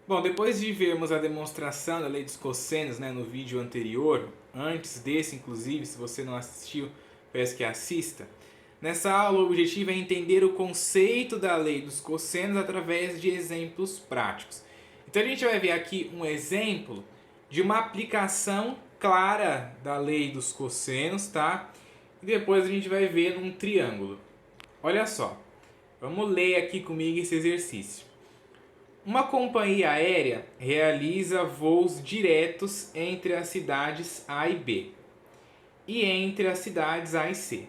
Bom, depois de vermos a demonstração da lei dos cossenos, né, no vídeo anterior, antes desse inclusive, se você não assistiu, peço que assista. Nessa aula o objetivo é entender o conceito da lei dos cossenos através de exemplos práticos. Então a gente vai ver aqui um exemplo de uma aplicação clara da lei dos cossenos, tá? E depois a gente vai ver num triângulo. Olha só, vamos ler aqui comigo esse exercício. Uma companhia aérea realiza voos diretos entre as cidades A e B e entre as cidades A e C.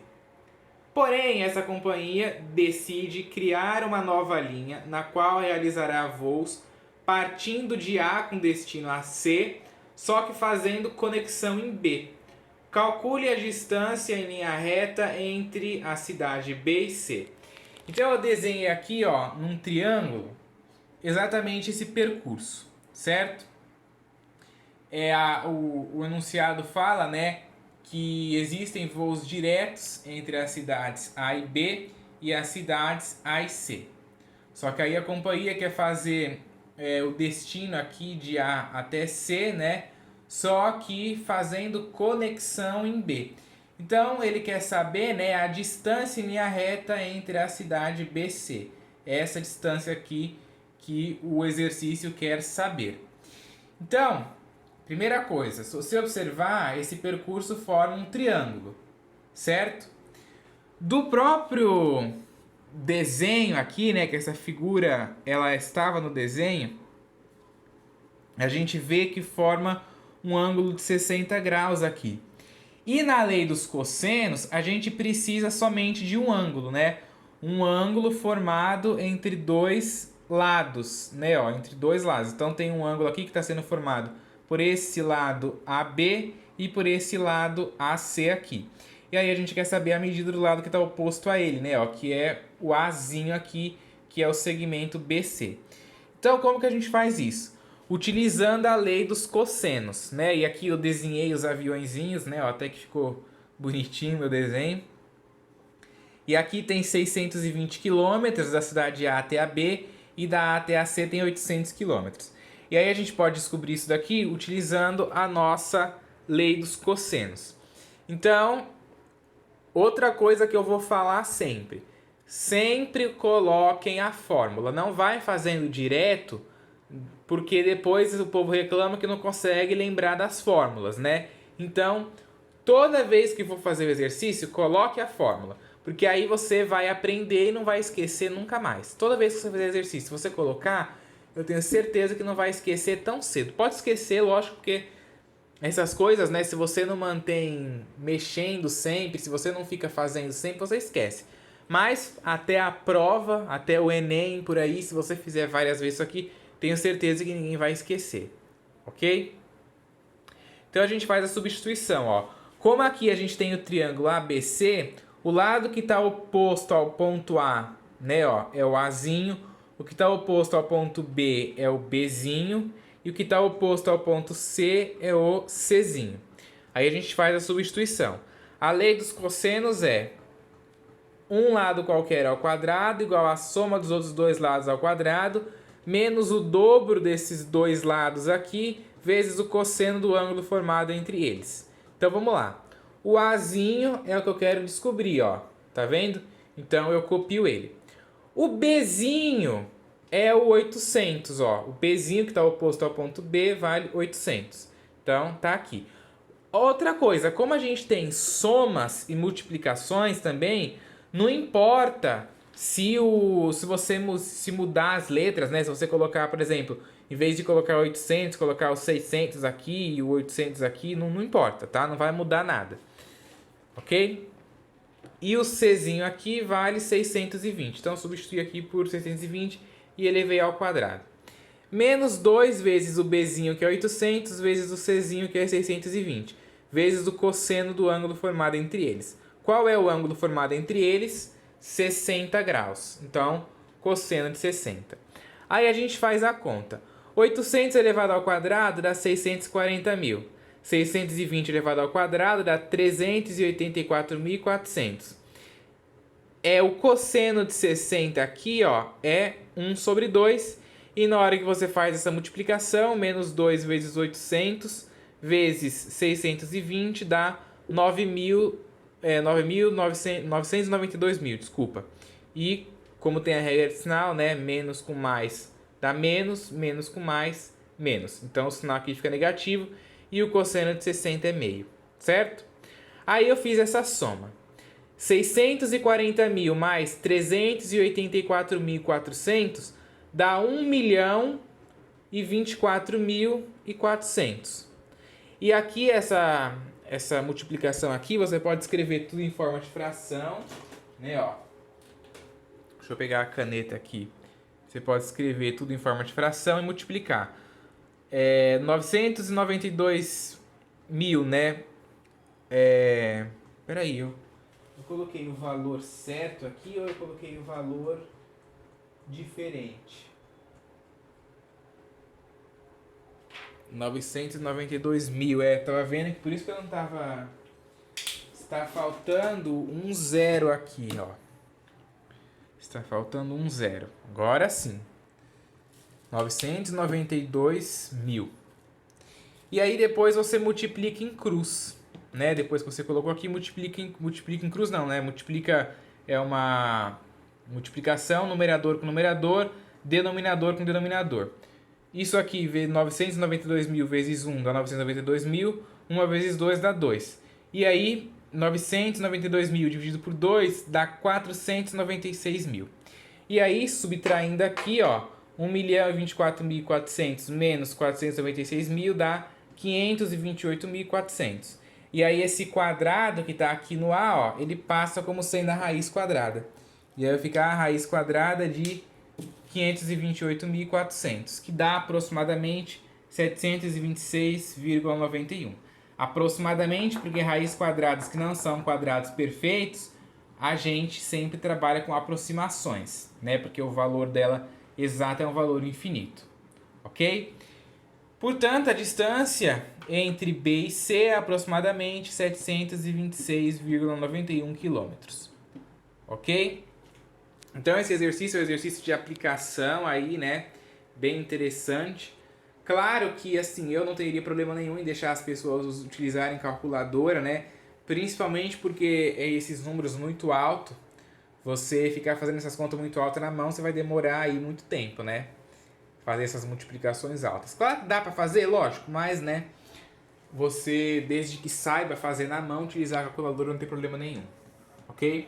Porém, essa companhia decide criar uma nova linha na qual realizará voos partindo de A com destino a C, só que fazendo conexão em B. Calcule a distância em linha reta entre a cidade B e C. Então eu desenhei aqui, num triângulo, exatamente esse percurso, certo? O enunciado fala, né, que existem voos diretos entre as cidades A e B e as cidades A e C. Só que aí a companhia quer fazer o destino aqui de A até C, né? Só que fazendo conexão em B. Então ele quer saber, né, a distância em linha reta entre a cidade B e C. Essa distância aqui que o exercício quer saber. Então, primeira coisa, se você observar, esse percurso forma um triângulo, certo? Do próprio desenho aqui, né, que essa figura ela estava no desenho, a gente vê que forma um ângulo de 60 graus aqui. E na lei dos cossenos, a gente precisa somente de um ângulo, né? Um ângulo formado entre dois lados, né? Entre dois lados. Então tem um ângulo aqui que está sendo formado por esse lado AB e por esse lado AC aqui. E aí a gente quer saber a medida do lado que está oposto a ele, né? Que é o Azinho aqui, que é o segmento BC. Então como que a gente faz isso? Utilizando a lei dos cossenos, né? E aqui eu desenhei os aviõezinhos, né? Até que ficou bonitinho meu desenho. E aqui tem 620 quilômetros da cidade A até a B e da A até a C tem 800 quilômetros. E aí a gente pode descobrir isso daqui utilizando a nossa lei dos cossenos. Então, outra coisa que eu vou falar sempre. Sempre coloquem a fórmula. Não vai fazendo direto, porque depois o povo reclama que não consegue lembrar das fórmulas, né? Então, toda vez que for fazer o exercício, coloque a fórmula. Porque aí você vai aprender e não vai esquecer nunca mais. Toda vez que você fazer exercício, se você colocar, eu tenho certeza que não vai esquecer tão cedo. Pode esquecer, lógico, porque essas coisas, né? Se você não mantém mexendo sempre, se você não fica fazendo sempre, você esquece. Mas até a prova, até o Enem, por aí, se você fizer várias vezes isso aqui, tenho certeza que ninguém vai esquecer. Ok? Então a gente faz a substituição, ó. Como aqui a gente tem o triângulo ABC, o lado que está oposto ao ponto A, né, é o Azinho. O que está oposto ao ponto B é o Bzinho. E o que está oposto ao ponto C é o Czinho. Aí a gente faz a substituição. A lei dos cossenos é um lado qualquer ao quadrado igual a soma dos outros dois lados ao quadrado menos o dobro desses dois lados aqui vezes o cosseno do ângulo formado entre eles. Então vamos lá. O Azinho é o que eu quero descobrir, ó. Tá vendo? Então eu copio ele. O Bzinho é o 800, ó. O Bzinho que está oposto ao ponto B vale 800. Então tá aqui. Outra coisa, como a gente tem somas e multiplicações também, não importa se você mudar as letras, né? Se você colocar, por exemplo, em vez de colocar 800, colocar o 600 aqui e o 800 aqui, não importa, tá? Não vai mudar nada. Ok? E o Czinho aqui vale 620. Então, eu substitui aqui por 620 e elevei ao quadrado. Menos 2 vezes o Bzinho, que é 800, vezes o Czinho, que é 620. Vezes o cosseno do ângulo formado entre eles. Qual é o ângulo formado entre eles? 60 graus. Então, cosseno de 60. Aí a gente faz a conta. 800 elevado ao quadrado dá 640 mil. 620 elevado ao quadrado dá 384.400. O cosseno de 60 aqui, ó, é 1 sobre 2. E na hora que você faz essa multiplicação, menos 2 vezes 800 vezes 620 dá 992 mil, desculpa. E como tem a regra sinal, né, menos com mais dá menos, menos com mais, menos. Então o sinal aqui fica negativo e o cosseno de 60 é meio, certo? Aí eu fiz essa soma. 640 mil mais 384.400 dá 1.024.400. E aqui essa multiplicação aqui, você pode escrever tudo em forma de fração, né, ó. Deixa eu pegar a caneta aqui. Você pode escrever tudo em forma de fração e multiplicar. 992 mil, né? Peraí, eu coloquei o valor certo aqui ou eu coloquei o valor diferente? 992 mil, tava vendo que por isso que eu não tava... Está faltando um zero aqui, ó. Está faltando um zero. Agora sim. 992 mil. E aí depois você multiplica em cruz, né? Depois que você colocou aqui, multiplica em cruz não, né? Multiplica, é uma multiplicação, numerador com numerador, denominador com denominador. Isso aqui, 992 mil vezes 1 dá 992 mil, 1 vezes 2 dá 2. E aí, 992 mil dividido por 2 dá 496 mil. E aí, subtraindo aqui, ó, 1.024.400 menos 496 mil dá 528.400. E aí esse quadrado que está aqui no A, ó, ele passa como sendo a raiz quadrada. E aí vai ficar a raiz quadrada de 528.400, que dá aproximadamente 726,91. Aproximadamente, porque raízes quadradas que não são quadrados perfeitos, a gente sempre trabalha com aproximações, né? Porque o valor dela exato é um valor infinito, ok? Portanto, a distância entre B e C é aproximadamente 726,91 quilômetros, ok? Então esse exercício é um exercício de aplicação aí, né? Bem interessante. Claro que assim, eu não teria problema nenhum em deixar as pessoas utilizarem calculadora, né? Principalmente porque esses números muito altos, você ficar fazendo essas contas muito altas na mão, você vai demorar aí muito tempo, né? Fazer essas multiplicações altas. Claro que dá para fazer, lógico, mas, né? Você, desde que saiba fazer na mão, utilizar a calculadora não tem problema nenhum, ok?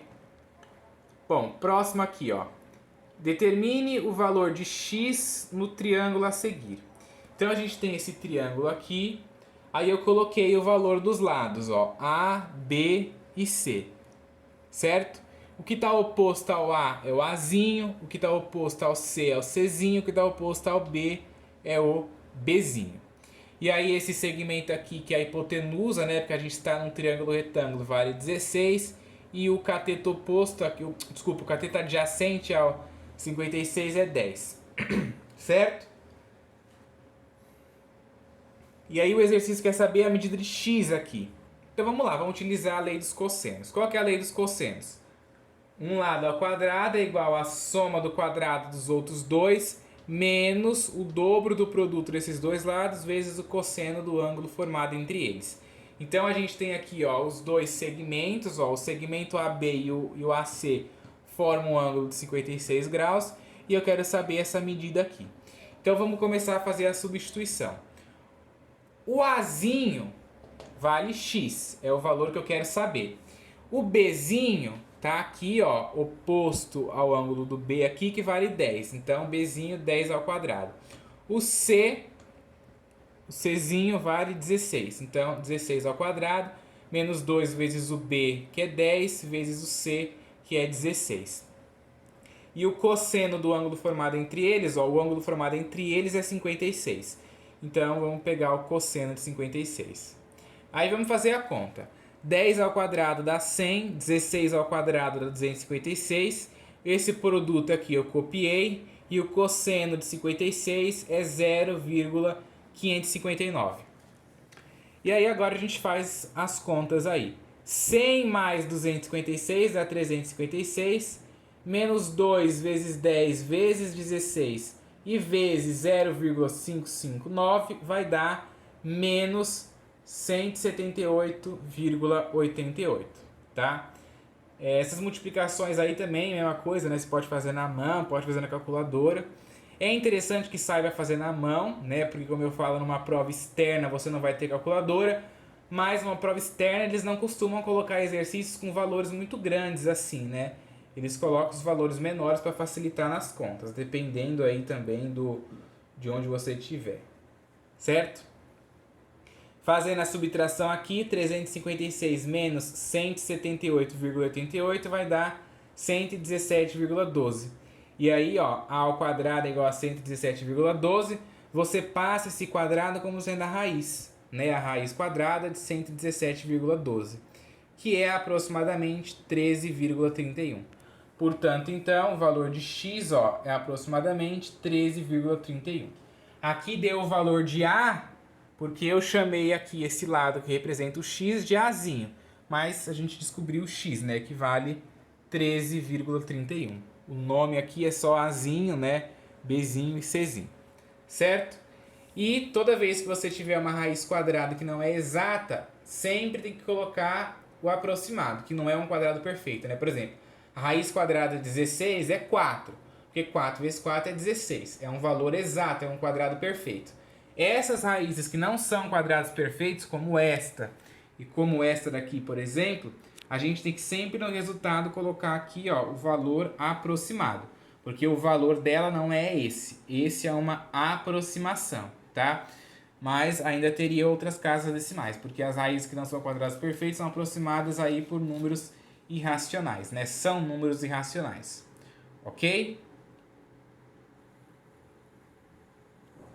Bom, próximo aqui, ó. Determine o valor de x no triângulo a seguir. Então a gente tem esse triângulo aqui, aí eu coloquei o valor dos lados, ó, A, B e C, certo? O que está oposto ao A é o Azinho, o que está oposto ao C é o Czinho, o que está oposto ao B é o Bzinho. E aí esse segmento aqui, que é a hipotenusa, né, porque a gente está num triângulo retângulo, vale 16, e o cateto oposto aqui, desculpa, o cateto adjacente ao 56 é 10, certo? E aí o exercício quer saber a medida de x aqui. Então vamos lá, vamos utilizar a lei dos cossenos. Qual que é a lei dos cossenos? Um lado ao quadrado é igual à soma do quadrado dos outros dois, menos o dobro do produto desses dois lados, vezes o cosseno do ângulo formado entre eles. Então a gente tem aqui, ó, os dois segmentos, ó, o segmento AB e o AC formam um ângulo de 56 graus, e eu quero saber essa medida aqui. Então vamos começar a fazer a substituição. O Azinho vale x, é o valor que eu quero saber. O Bzinho tá aqui, ó, oposto ao ângulo do B aqui, que vale 10. Então, Bzinho, 10 ao quadrado. O Czinho vale 16. Então, 16 ao quadrado, menos 2 vezes o B, que é 10, vezes o C, que é 16. E o cosseno do ângulo formado entre eles, ó, o ângulo formado entre eles é 56. Então, vamos pegar o cosseno de 56. Aí vamos fazer a conta. 10 ao quadrado dá 100, 16 ao quadrado dá 256. Esse produto aqui eu copiei e o cosseno de 56 é 0,559. E aí agora a gente faz as contas aí. 100 mais 256 dá 356, menos 2 vezes 10 vezes 16 e vezes 0,559 vai dar menos 178,88, tá? Essas multiplicações aí também, mesma coisa, né? Você pode fazer na mão, pode fazer na calculadora. É interessante que saiba fazer na mão, né? Porque como eu falo, numa prova externa você não vai ter calculadora, mas numa prova externa eles não costumam colocar exercícios com valores muito grandes assim, né? Eles colocam os valores menores para facilitar nas contas, dependendo aí também de onde você estiver, certo? Fazendo a subtração aqui, 356 menos 178,88 vai dar 117,12. E aí, ó, a ao quadrado é igual a 117,12. Você passa esse quadrado como sendo a raiz, né? A raiz quadrada de 117,12, que é aproximadamente 13,31. Portanto, então, o valor de x, ó, é aproximadamente 13,31. Aqui deu o valor de A, porque eu chamei aqui esse lado que representa o x de Azinho. Mas a gente descobriu o x, né, que vale 13,31. O nome aqui é só Azinho, né, Bzinho e Czinho, certo? E toda vez que você tiver uma raiz quadrada que não é exata, sempre tem que colocar o aproximado, que não é um quadrado perfeito, né? Por exemplo, a raiz quadrada de 16 é 4, porque 4 vezes 4 é 16. É um valor exato, é um quadrado perfeito. Essas raízes que não são quadrados perfeitos, como esta e como esta daqui, por exemplo, a gente tem que sempre no resultado colocar aqui, ó, o valor aproximado, porque o valor dela não é esse. Esse é uma aproximação, tá? Mas ainda teria outras casas decimais, porque as raízes que não são quadrados perfeitos são aproximadas aí por números irracionais, né? São números irracionais, ok?